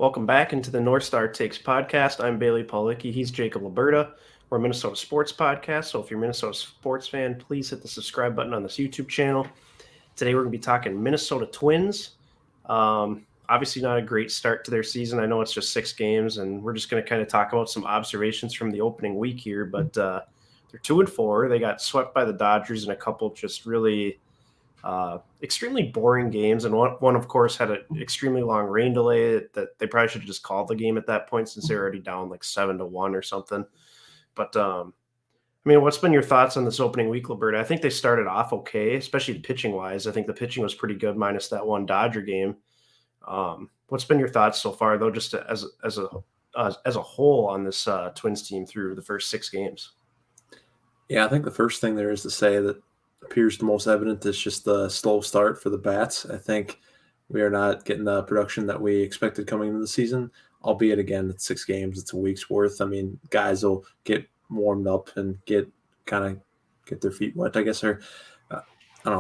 Welcome back into the North Star Takes podcast. I'm Bailey Paulicki. He's Jacob Liberta. We're a Minnesota sports podcast, so if you're a Minnesota sports fan, please hit the subscribe button on this YouTube channel. Today we're going to be talking Minnesota Twins. Obviously not a great start to their season. I know it's just 6 games, and we're just going to kind of talk about some observations from the opening week here, but they're 2-4. They got swept by the Dodgers in a couple just really extremely boring games, and one of course had an extremely long rain delay that they probably should have just called the game at that point since they're already down like 7-1 or something. But what's been your thoughts on this opening week, Liberta? I think they started off okay, especially pitching wise. I think the pitching was pretty good minus that one Dodger game. What's been your thoughts so far, though, just as a whole on this Twins team through the first 6 games? Yeah, I think the first thing there is to say that appears the most evident is just the slow start for the bats. I think we are not getting the production that we expected coming into the season, albeit, again, it's 6 games. It's a week's worth. I mean, guys will get warmed up and get their feet wet, I guess, or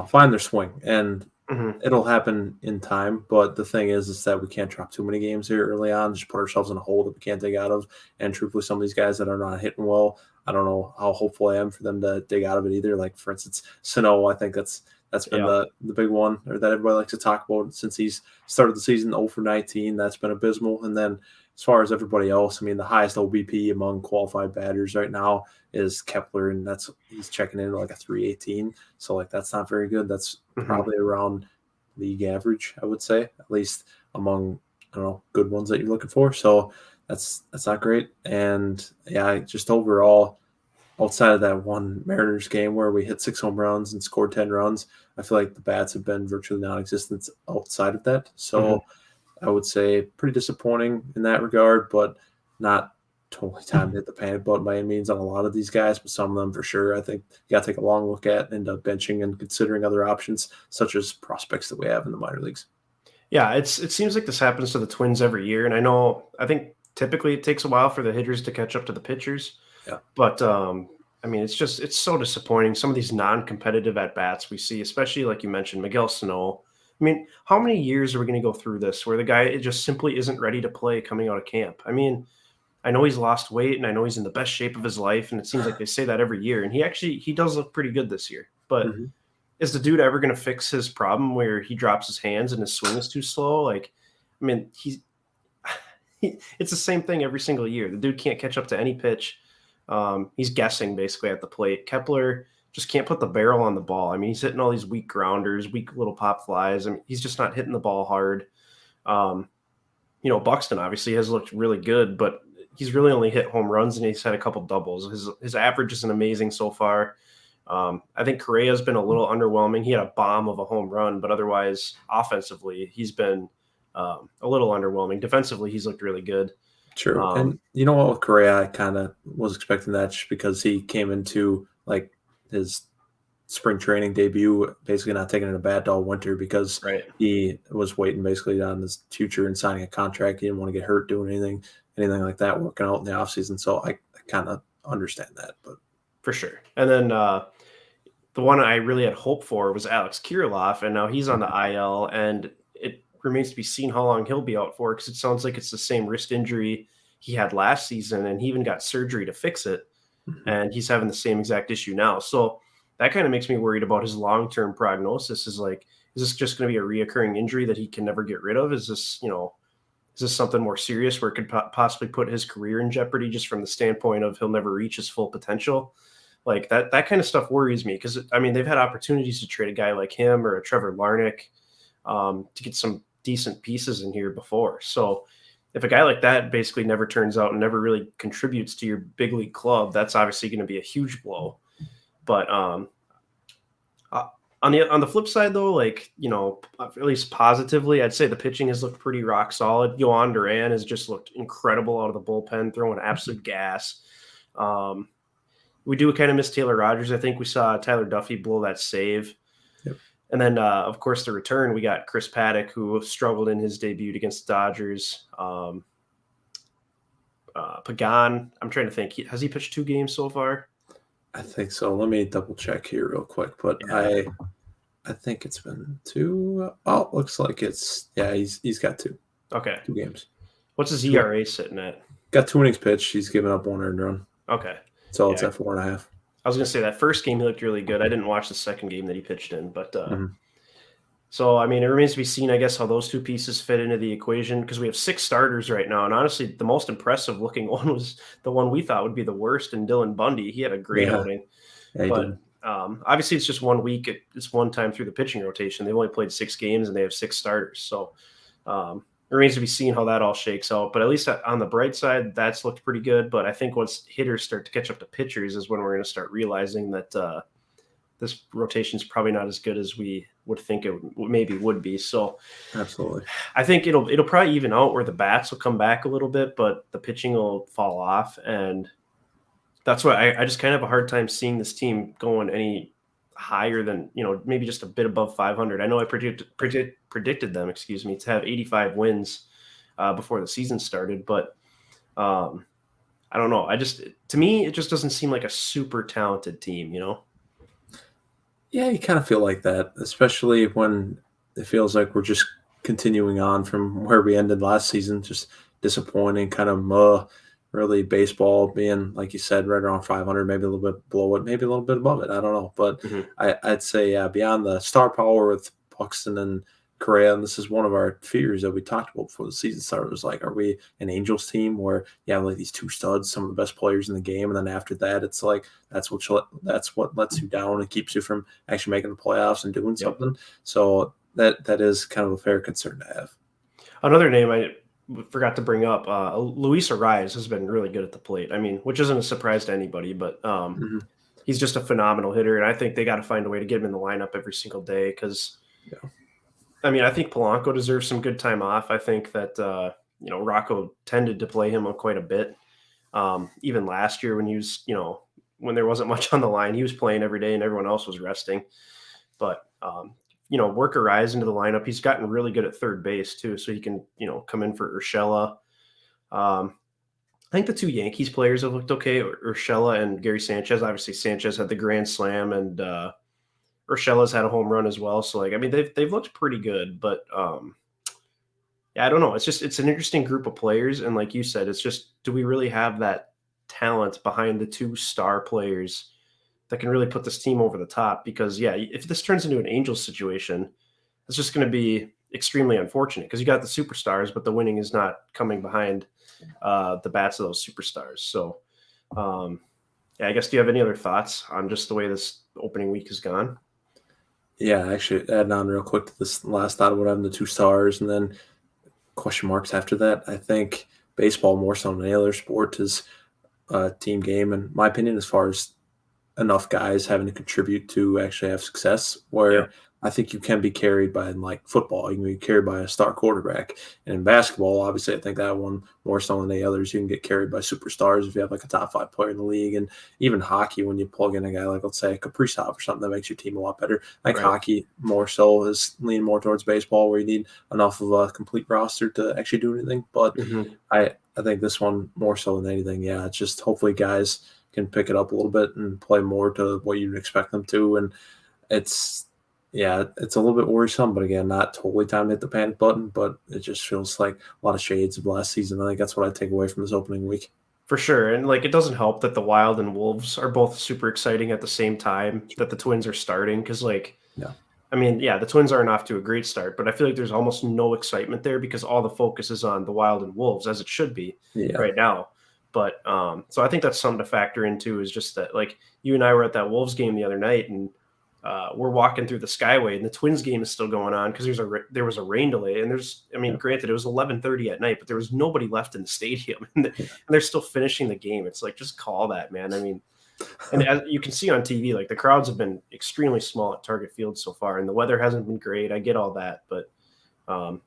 find their swing. And it'll happen in time. But the thing is that we can't drop too many games here early on, just put ourselves in a hole that we can't dig out of. And truthfully, some of these guys that are not hitting well, I don't know how hopeful I am for them to dig out of it either. Like, for instance, Sano, I think that's been the big one, or that everybody likes to talk about since he's started the season 0-for-19. That's been abysmal. And then as far as everybody else, I mean, the highest OBP among qualified batters right now is Kepler, and he's checking in like a 318. So, like, that's not very good. That's probably around league average, I would say, at least among, good ones that you're looking for. So that's not great. And yeah, just overall, outside of that one Mariners game where we hit 6 home runs and scored 10 runs, I feel like the bats have been virtually non-existent outside of that. So I would say pretty disappointing in that regard, but not totally time to hit the panic button by any means on a lot of these guys, but some of them for sure. I think you got to take a long look at and benching and considering other options such as prospects that we have in the minor leagues. Yeah, it seems like this happens to the Twins every year, and I think typically it takes a while for the hitters to catch up to the pitchers. Yeah. But it's so disappointing. Some of these non-competitive at-bats we see, especially like you mentioned, Miguel Sano. I mean, how many years are we going to go through this where the guy just simply isn't ready to play coming out of camp? I mean, I know he's lost weight and I know he's in the best shape of his life, and it seems like they say that every year. And he does look pretty good this year. But is the dude ever going to fix his problem where he drops his hands and his swing is too slow? Like, I mean, it's the same thing every single year. The dude can't catch up to any pitch. He's guessing basically at the plate. Kepler just can't put the barrel on the ball. I mean, he's hitting all these weak grounders, weak little pop flies. I mean, he's just not hitting the ball hard. Buxton obviously has looked really good, but he's really only hit home runs and he's had a couple doubles. His average isn't amazing so far. I think Correa's been a little underwhelming. He had a bomb of a home run, but otherwise offensively, he's been a little underwhelming. Defensively, he's looked really good. True. And you know what, with Correa, I kind of was expecting that just because he came into like his spring training debut, basically not taking it a bad all winter because he was waiting basically on his future and signing a contract. He didn't want to get hurt doing anything like that, working out in the offseason. So I kind of understand that. But for sure. And then the one I really had hope for was Alex Kiriloff, and now he's on the IL, and it remains to be seen how long he'll be out for because it sounds like it's the same wrist injury he had last season, and he even got surgery to fix it, and he's having the same exact issue now. So that kind of makes me worried about his long-term prognosis. Is this just going to be a reoccurring injury that he can never get rid of? Is this something more serious where it could possibly put his career in jeopardy just from the standpoint of he'll never reach his full potential? Like that kind of stuff worries me because, I mean, they've had opportunities to trade a guy like him or a Trevor Larnach to get some decent pieces in here before. So if a guy like that basically never turns out and never really contributes to your big league club, that's obviously going to be a huge blow. But on the flip side, though, like, at least positively, I'd say the pitching has looked pretty rock solid. Yohan Duran has just looked incredible out of the bullpen, throwing absolute gas. We do kind of miss Taylor Rogers. I think we saw Tyler Duffy blow that save. Yep. And then, of course, the return, we got Chris Paddock, who struggled in his debut against the Dodgers. Pagan, I'm trying to think. Has he pitched 2 games so far? I think so. Let me double check here real quick. But yeah. I think it's been 2. Oh, looks like he's got 2. Okay. 2 games. What's his ERA sitting at? Got 2 innings pitched. He's given up 1 earned run. Okay. So it's Yeah. at 4.5. I was going to say that first game he looked really good. I didn't watch the second game that he pitched in, but Mm-hmm. so I mean, it remains to be seen, I guess, how those two pieces fit into the equation because we have 6 starters right now, and honestly, the most impressive looking one was the one we thought would be the worst in Dylan Bundy. He had a great outing, Yeah, he but did. obviously it's just 1 week. It's one time through the pitching rotation. They've only played 6 games and they have 6 starters, so it remains to be seen how that all shakes out. But at least on the bright side, that's looked pretty good. But I think once hitters start to catch up to pitchers is when we're going to start realizing that this rotation is probably not as good as we would think it maybe would be. So Absolutely. I think it'll probably even out where the bats will come back a little bit, but the pitching will fall off. And that's why I just kind of have a hard time seeing this team going any higher than, maybe just a bit above 500. I know I predicted them, to have 85 wins before the season started, but I don't know. To me, it just doesn't seem like a super talented team, Yeah, you kind of feel like that, especially when it feels like we're just continuing on from where we ended last season. Just disappointing, kind of really baseball being, like you said, right around 500, maybe a little bit below it, maybe a little bit above it. I don't know. But I'd say beyond the star power with Buxton and Correa, and this is one of our fears that we talked about before the season started, was like, are we an Angels team where you have like these 2 studs, some of the best players in the game, and then after that, it's like that's what lets you down and keeps you from actually making the playoffs and doing something. So that is kind of a fair concern to have. Another name I forgot to bring up, Luis Arias has been really good at the plate. I mean, which isn't a surprise to anybody, but he's just a phenomenal hitter, and I think they got to find a way to get him in the lineup every single day because. Yeah. I mean, I think Polanco deserves some good time off. I think that, Rocco tended to play him quite a bit. Even last year when he was, when there wasn't much on the line, he was playing every day and everyone else was resting. But, work Arias into the lineup. He's gotten really good at third base too. So he can, come in for Richella. I think the 2 Yankees players have looked okay. Richella and Gary Sanchez. Obviously Sanchez had the grand slam and, Richella's had a home run as well. So they've looked pretty good, but I don't know. It's an interesting group of players. And like you said, it's just, do we really have that talent behind the 2 star players that can really put this team over the top? Because if this turns into an Angels situation, it's just going to be extremely unfortunate because you got the superstars, but the winning is not coming behind the bats of those superstars. So I guess, do you have any other thoughts on just the way this opening week has gone? Yeah, actually, adding on real quick to this last thought about having the 2 stars and then question marks after that. I think baseball, more so than any other sport, is a team game, in my opinion, as far as enough guys having to contribute to actually have success, where I think you can be carried by, like football, you can be carried by a star quarterback. And in basketball, obviously, I think that one more so than the others, you can get carried by superstars if you have like a top 5 player in the league. And even hockey, when you plug in a guy like, let's say, Kaprizov or something, that makes your team a lot better. Like hockey more so is leaning more towards baseball, where you need enough of a complete roster to actually do anything. But I think this one more so than anything, it's just hopefully guys can pick it up a little bit and play more to what you'd expect them to. And it's a little bit worrisome, but again, not totally time to hit the panic button, but it just feels like a lot of shades of last season. I think that's what I take away from this opening week. For sure. And it doesn't help that the Wild and Wolves are both super exciting at the same time that the Twins are starting. Cause the Twins aren't off to a great start, but I feel like there's almost no excitement there because all the focus is on the Wild and Wolves, as it should be right now. But so I think that's something to factor into, is just that, like, you and I were at that Wolves game the other night, and we're walking through the Skyway, and the Twins game is still going on because there was a rain delay. And granted, it was 11:30 at night, but there was nobody left in the stadium, and they're still finishing the game. It's like, just call that, man. I mean, and as you can see on TV, like, the crowds have been extremely small at Target Field so far, and the weather hasn't been great. I get all that, but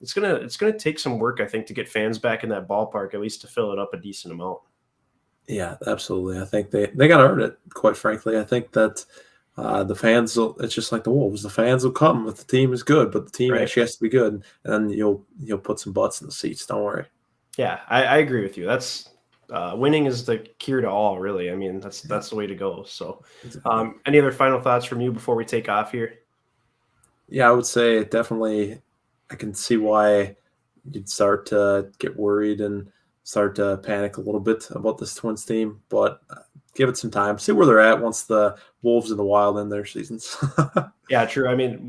it's gonna take some work, I think, to get fans back in that ballpark, at least to fill it up a decent amount. Yeah, absolutely. I think they got to earn it, quite frankly. I think that the fans it's just like the Wolves. The fans will come if the team is good, but the team actually has to be good, and then you'll put some butts in the seats. Don't worry. Yeah, I agree with you. That's winning is the cure to all, really. I mean, that's the way to go. So, any other final thoughts from you before we take off here? Yeah, I would say definitely I can see why you'd start to get worried and start to panic a little bit about this Twins team. But give it some time. See where they're at once the Wolves and the Wild end their seasons. Yeah, true. I mean,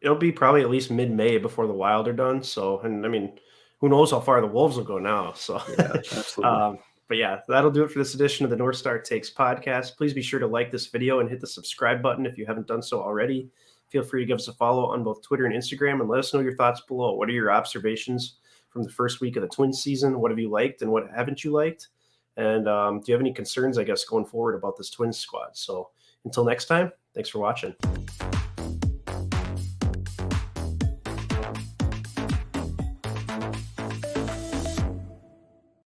it'll be probably at least mid-May before the Wild are done. So, and I mean, who knows how far the Wolves will go now. So, Yeah, absolutely. but yeah, that'll do it for this edition of the North Star Takes podcast. Please be sure to like this video and hit the subscribe button if you haven't done so already. Feel free to give us a follow on both Twitter and Instagram and let us know your thoughts below. What are your observations from the first week of the Twins season? What have you liked and what haven't you liked? And do you have any concerns, I guess, going forward about this Twins squad? So until next time, thanks for watching.